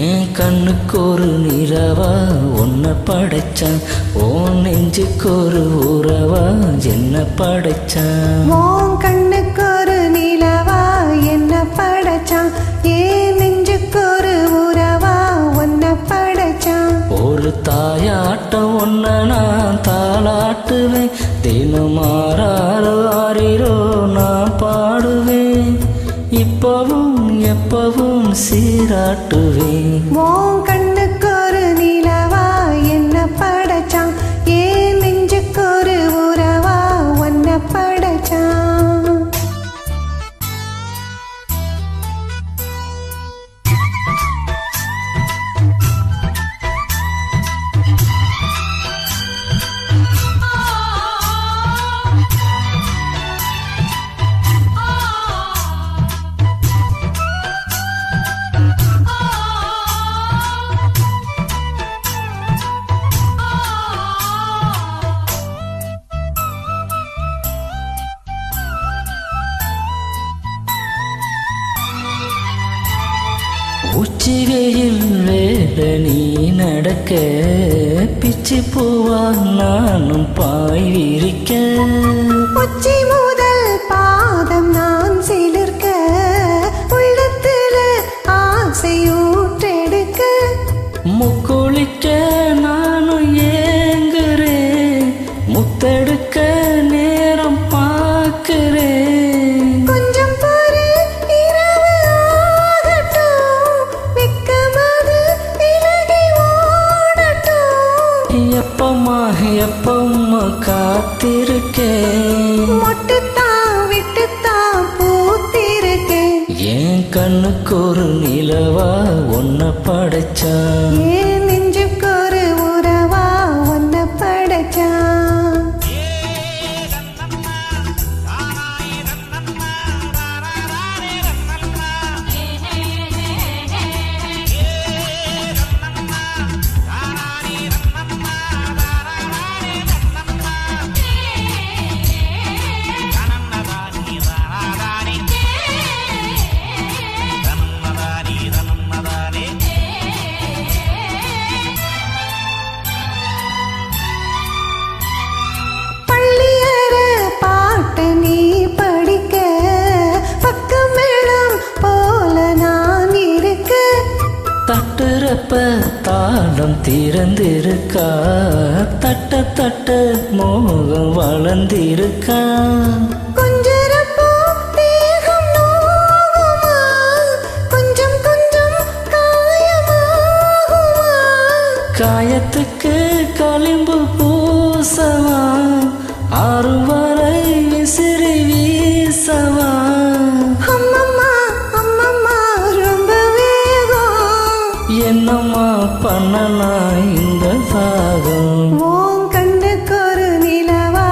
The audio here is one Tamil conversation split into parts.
என் கண்ணுக்கு ஒரு நிலவா உன்னை படைச்சான், உன் நெஞ்சுக்கு ஒரு உறவா என்ன படைச்சான். உன் கண்ணுக்கு ஒரு நிலவா என்ன படைச்சான், ஏன் நெஞ்சுக்கு ஒரு உறவா உன்னை படைச்சான். ஒரு தாயாட்டம் ஒன்ன நான் தாளாட்டுவேன், தினம் ஆறாரோ ஆறிரோ நான் பாடுவேன், இப்பவும் எப்பவும் சீராட்டுவேன். உன் கண்ணுக்கு ஒரு நிலவா என்ன படைச்சான், ஏன் நெஞ்சுக்கு ஒரு உறவா உன்னை படைச்சான். உச்சி வெயில் வேட நீ நடக்க, பிச்சி பூவா நானும் பாய் விரிக்க, உச்சி முதல் பாதம் நான் சிலிர்க்க, உள்ளத்துல ஆசை ஊற்றெடுக்க, முக்குளிக்க நானும் ஏங்குறேன், முத்தெடுக்க நேரம் பார்க்கிறேன். கொஞ்சம் பாரு இரவு ஆகட்டும், வெக்கமது விலகி ஓடட்டும், எப்பம்மா எப்பம்மா காத்திருக்கேன், மொட்டுத்தான் விட்டுத்தான் பூத்திருக்கேன். என் கண்ணுக்கு ஒரு நிலவா உன்னை படைச்சான், ஏன் நெஞ்சுக்கு ஒரு உறவா உன்னை படைச்சான். தட்டுறப்ப தாளம் திறந்திருக்கா, தட்ட தட்ட மோகம் வளர்ந்திருக்கா, கொஞ்சரப்போ தேகம் நோகுமா, கொஞ்சம் கொஞ்சம் காயமாகுமா, காயத்துக்கு களிம்பு பூசவா, ஆறும் வரை விசிறி வீசவா, அம்மம்மா அம்மம்மா ரொம்ப வேகம், என்னம்மா பண்ணலாம் இந்த தாகம். உன் கண்ணுக்கு ஒரு நிலவா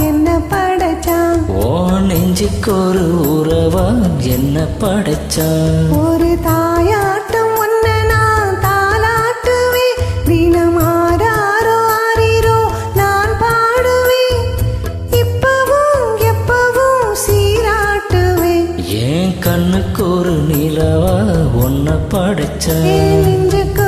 என்ன படைச்சான், ஓ நெஞ்சுக்கு ஒரு உறவா என்ன படைச்சான். ஒரு தாயாட்டம் ஒன்ன நான் தாளாட்டுவேன், தினம் ஆறாரோ ஆறிரோ நான் பாடுவேன், இப்பவும் எப்பவும் சீராட்டுவேன். என் கண்ணுக்கு ஒரு நிலவா உன்னை படைச்சான். என் நெஞ்சுக்கு